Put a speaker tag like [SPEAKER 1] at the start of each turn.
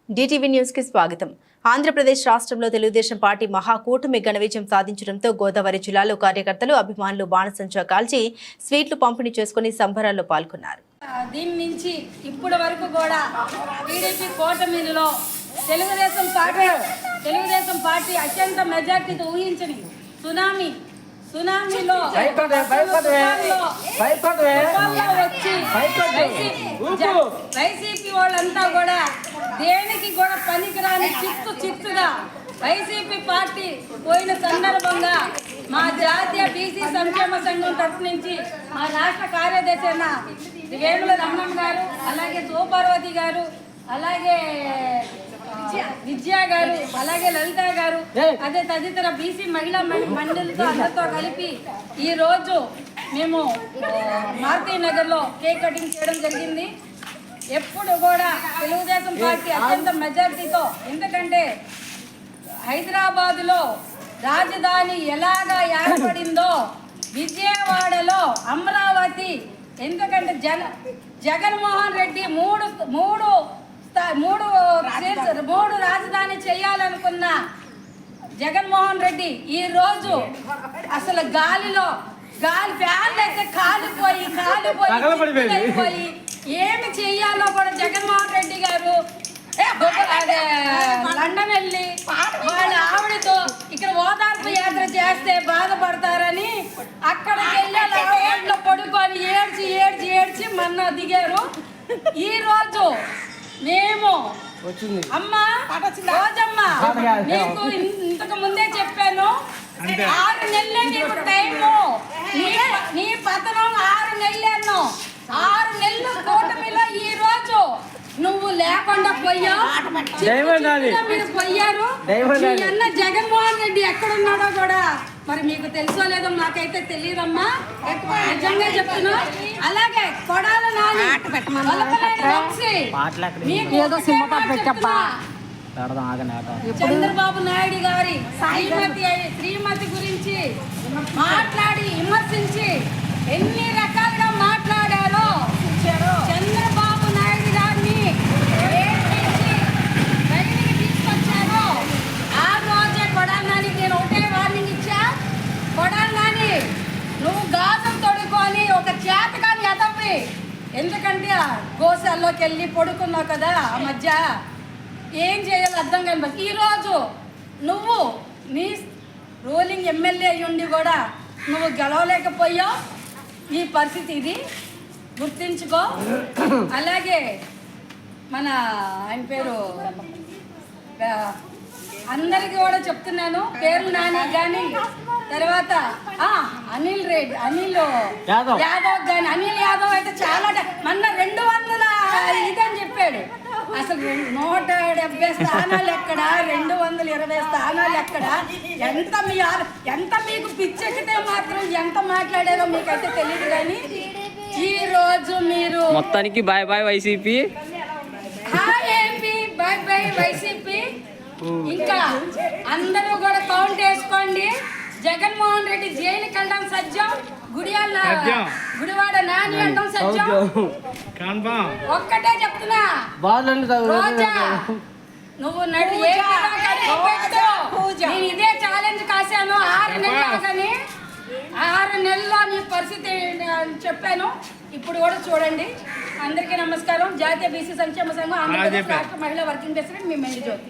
[SPEAKER 1] DTV news కి స్వాగతం. ఆంధ్రప్రదేశ్ రాష్ట్రంలో తెలుగుదేశం పార్టీ మహాకూటమి ఘన విజయం సాధించడంతో గోదావరి జిల్లాలో కార్యకర్తలు అభిమానులు బాణసంచా కాల్చి స్వీట్లు పంపిణీ చేసుకుని సంబరాల్లో పాల్గొన్నారు.
[SPEAKER 2] దీని నుంచి ఇప్పటి వరకు కూడా టీడీపీ కూటమిలో తెలుగుదేశం పార్టీ అత్యంత మెజార్టీతో ఊహించని సునామీలో వచ్చి వైసీపీ వాళ్ళంతా కూడా దేనికి కూడా పనికిరాని చిత్తుగా వైసీపీ పార్టీ పోయిన సందర్భంగా మా జాతీయ బీసీ సంక్షేమ సంఘం తరఫు నుంచి మా రాష్ట్ర కార్యదర్శి అయిన వేముల రమణమ్మ గారు, అలాగే సోపార్వతి గారు, అలాగే విజయ గారు, అలాగే లలిత గారు, అదే తదితర బీసీ మహిళా మండలితో అందరితో కలిపి ఈ రోజు మేము మారుతి నగర్లో కేక్ కటింగ్ చేయడం జరిగింది. ఎప్పుడు కూడా తెలుగుదేశం పార్టీ అత్యంత మెజారిటీతో, ఎందుకంటే హైదరాబాదులో రాజధాని ఎలాగా ఏర్పడిందో విజయవాడలో అమరావతి, ఎందుకంటే జగన్మోహన్ రెడ్డి మూడు రాజధాని చేయాలనుకున్న జగన్మోహన్ రెడ్డి ఈ రోజు అసలు గాలి ఫ్యాన్లు అయితే కాలిపోయి ఏమి చెయ్యాలో కూడా జగన్మోహన్ రెడ్డి గారు లండన్ వెళ్ళి వాళ్ళ ఆవిడతో ఇక్కడ ఓదార్పు యాత్ర చేస్తే బాధపడతారని అక్కడికి వెళ్ళి ఓట్లో పడుకొని ఏడ్చి మొన్న దిగారు. ఈ రోజు మేము రోజమ్మ నీకు ఇంతకు ముందే చెప్పాను, 6 నెలలే నీకు టైము, నీ పతనం 6 నెలలు, 6 నెలలు కూటమిలో ఈ రోజు నువ్వు లేకుండా పోయావు, మీరు పోయారు. అన్న జగన్మోహన్ రెడ్డి ఎక్కడున్నాడో కూడా మరి మీకు తెలుసో లేదో నాకైతే తెలియదమ్మా, నిజంగా చెప్తున్నా. అలాగే కొడాల నాని చంద్రబాబు నాయుడు గారి శ్రీమతి గురించి మాట్లాడి విమర్శించి ఎన్ని రకాలుగా మాట్లాడారో చంద్రబాబు నాయుడు గారిని బయటికి తీసుకొచ్చారో ఆ రోజే కొడాల నానికి నేను ఒకటే వార్నింగ్ ఇచ్చా, కొడాల నాని నువ్వు గాజం తొడుకొని ఒక చేతకాని ఎదవి, ఎందుకంటే గోశాల్లోకి వెళ్ళి పడుకున్నావు కదా ఆ మధ్య, ఏం చేయాలో అర్థం కాని ఈరోజు నువ్వు నీ రూలింగ్ ఎమ్మెల్యే అయ్యుండి కూడా నువ్వు గెలవలేకపోయావు. ఈ పరిస్థితి ఇది గుర్తించుకో. అలాగే మన ఆయన పేరు అందరికీ కూడా చెప్తున్నాను, పేరు నాని కానీ తర్వాత అనిల్ యాదవ్ కానీ, అనిల్ యాదవ్ అయితే చాలా మొన్న 200 ఇదని చెప్పాడు. అసలు 170 స్థానాలు ఎక్కడ, 220 స్థానాలు ఎక్కడ, ఎంత మీకు పిచ్చెక్కితే మాత్రం ఎంత మాట్లాడారో మీకైతే తెలియదు. కానీ ఈ రోజు మీరు
[SPEAKER 3] మొత్తానికి bye bye YCP,
[SPEAKER 2] hi AP, bye bye YCP. ఇంకా అందరూ కూడా కౌంట్ వేసుకోండి. జగన్మోహన్ రెడ్డి జైలుకి వెళ్ళడం సత్యం, గుడివాడ నాని వెళ్ళడం సత్యం. ఒక్కటే చెప్తున్నా, రోజా నువ్వు నేను ఇదే ఛాలెంజ్ కాశాను 6 నెలలు కానీ 6 నెలల్లో నీ పరిస్థితి చెప్పాను. ఇప్పుడు కూడా చూడండి. అందరికీ నమస్కారం. జాతీయ బీసీ సంక్షేమ సంఘం ఆంధ్రప్రదేశ్ రాష్ట్ర మహిళా వర్కింగ్ ప్రెసిడెంట్ మీ మెండి జ్యోతి.